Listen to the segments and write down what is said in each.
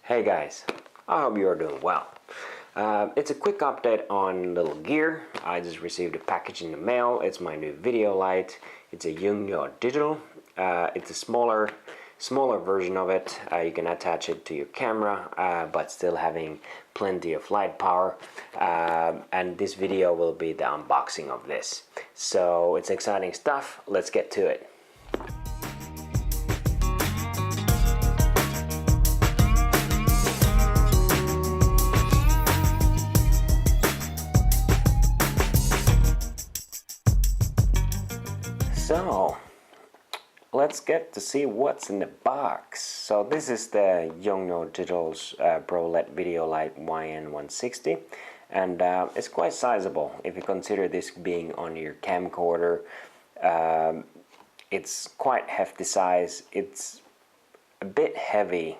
Hey guys, I hope you're doing well. It's a quick update on little gear. I just received a package in the mail. It's my new video light. It's a Yongnuo Digital. It's a smaller version of it. You can attach it to your camera, but still having plenty of light power. And this video will be the unboxing of this. So it's exciting stuff. Let's get to it. So let's get to see what's in the box. So this is the Yongnuo Digital's Pro LED Video Light YN 160, and it's quite sizable if you consider this being on your camcorder. It's quite hefty size. It's a bit heavy,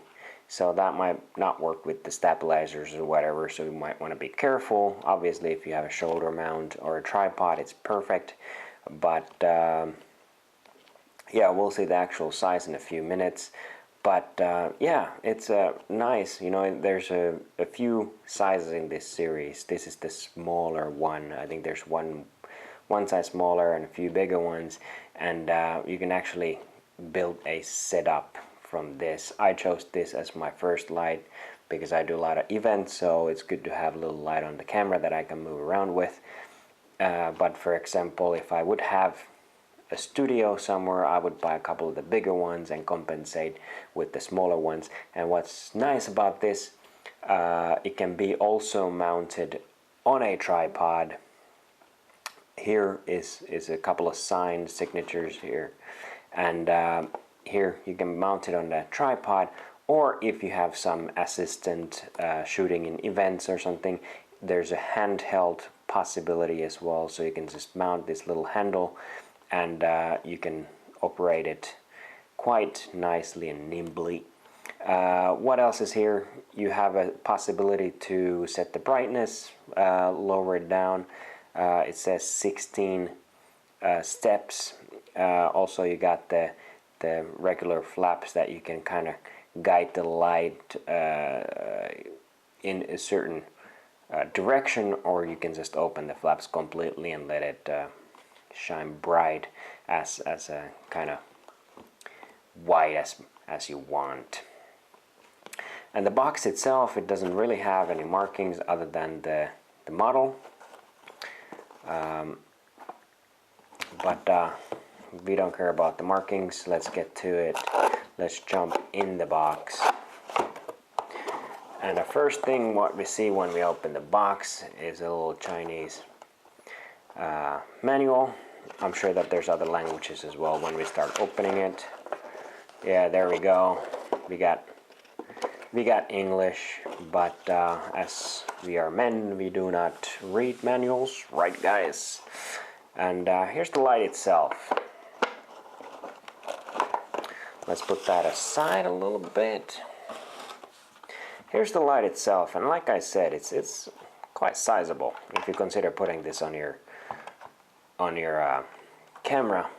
so that might not work with the stabilizers or whatever, so you might want to be careful. Obviously, if you have a shoulder mount or a tripod, it's perfect. But yeah, we'll see the actual size in a few minutes. But yeah, it's nice. You know, there's a few sizes in this series. This is the smaller one. I think there's one size smaller and a few bigger ones, and you can actually build a setup from this. I chose this as my first light because I do a lot of events, so it's good to have a little light on the camera that I can move around with. But for example, if I would have a studio somewhere, I would buy a couple of the bigger ones and compensate with the smaller ones. And what's nice about this, it can be also mounted on a tripod. Here is a couple of signed signatures here, and here you can mount it on the tripod, or if you have some assistant shooting in events or something, there's a handheld possibility as well, so you can just mount this little handle and you can operate it quite nicely and nimbly. What else is here? You have a possibility to set the brightness, lower it down. It says 16 steps. Also, you got the regular flaps that you can kind of guide the light in a certain direction, or you can just open the flaps completely and let it shine bright as a kind of wide as you want. And the box itself, it doesn't really have any markings other than the model, but we don't care about the markings. Let's get to it. Let's jump in the box. And the first thing what we see when we open the box is a little Chinese manual. I'm sure that there's other languages as well when we start opening it. Yeah, there we go. We got English, but as we are men, we do not read manuals, right guys? And here's the light itself. Let's put that aside a little bit. Here's the light itself, and like I said, it's quite sizable if you consider putting this on your camera.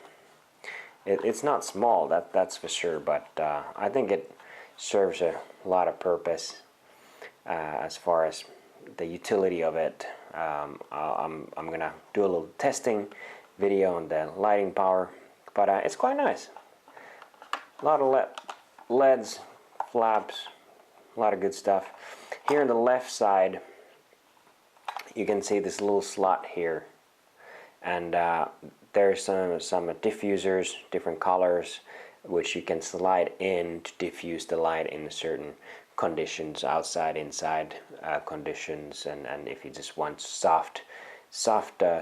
It's not small, that's for sure, but I think it serves a lot of purpose as far as the utility of it. I'm gonna do a little testing video on the lighting power, but it's quite nice. A lot of LEDs, flaps, a lot of good stuff. Here on the left side, you can see this little slot here, and there's some diffusers, different colors, which you can slide in to diffuse the light in certain conditions, outside, inside conditions, and if you just want soft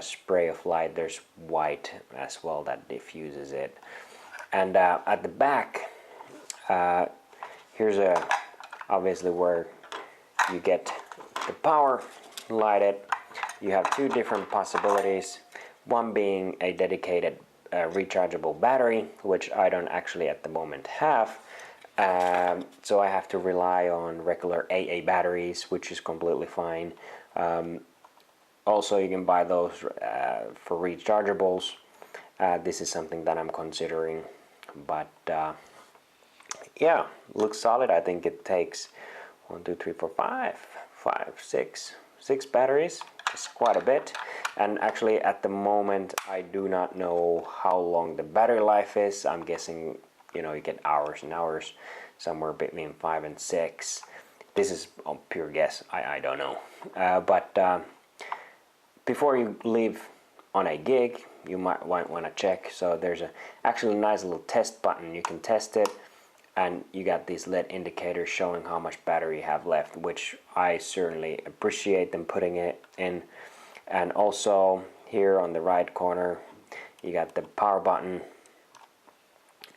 spray of light, there's white as well that diffuses it. And at the back, here's obviously where you get the power, light it. You have two different possibilities, one being a dedicated rechargeable battery, which I don't actually at the moment have, so I have to rely on regular AA batteries, which is completely fine. Also, you can buy those for rechargeables. This is something that I'm considering, but yeah, looks solid. I think it takes 1, 2, 3, 4, 5, 6 batteries. It's quite a bit. And actually at the moment I do not know how long the battery life is. I'm guessing, you know, you get hours and hours, somewhere between 5 and 6. This is a pure guess. I don't know. But before you leave on a gig, you might want to check. So there's actually a nice little test button. You can test it, and you got these LED indicators showing how much battery you have left, which I certainly appreciate them putting it in. And also here on the right corner you got the power button,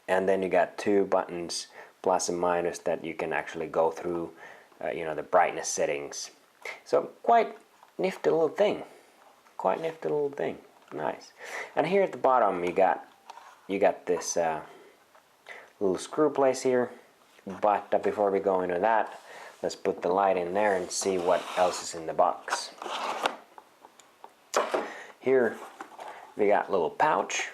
and then you got 2 buttons, plus and minus, that you can actually go through you know, the brightness settings. So quite nifty little thing. Quite nifty little thing. Nice. And here at the bottom you got this little screw place here. But before we go into that, let's put the light in there and see what else is in the box. Here we got a little pouch,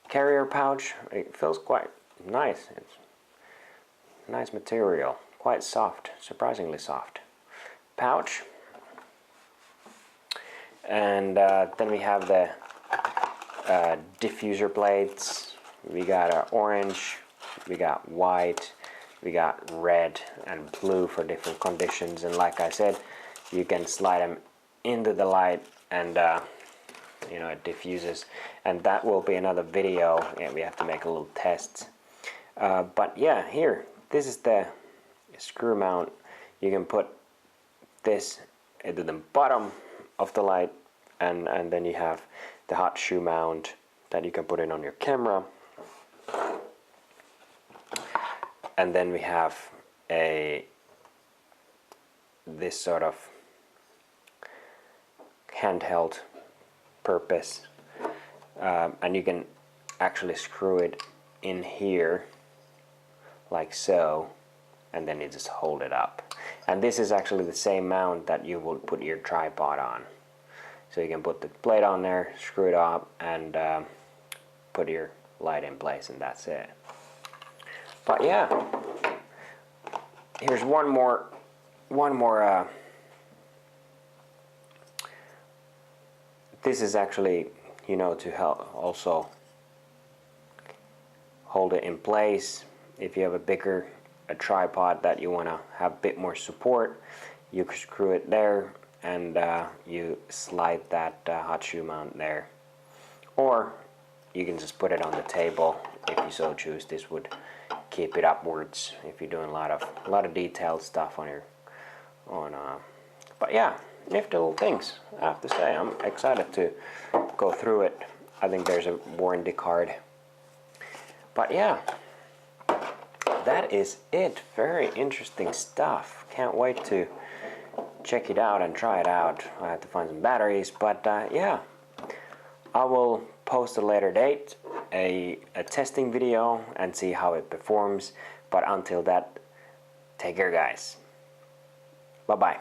carrier pouch. It feels quite nice. It's nice material, quite soft, surprisingly soft pouch. And then we have the diffuser plates. We got orange, we got white, we got red and blue for different conditions. And like I said, you can slide them into the light and you know, it diffuses. And that will be another video. Yeah, we have to make a little test. But yeah, here, this is the screw mount. You can put this into the bottom of the light, and then you have the hot shoe mount that you can put in on your camera. And then we have this sort of handheld purpose, and you can actually screw it in here like so, and then you just hold it up. And this is actually the same mount that you will put your tripod on. So you can put the plate on there, screw it up, and put your light in place, and that's it. But yeah, here's one more. This is actually, you know, to help also hold it in place. If you have a tripod that you want to have a bit more support, you can screw it there, and you slide that hot shoe mount there. Or you can just put it on the table if you so choose. This would keep it upwards if you're doing a lot of detailed stuff on your but yeah, nifty little things, I have to say. I'm excited to go through it. I think there's a warranty card. But yeah, that is it. Very interesting stuff. Can't wait to check it out and try it out. I have to find some batteries, but yeah, I will post a later date a testing video and see how it performs. But until that, take care guys. Bye bye.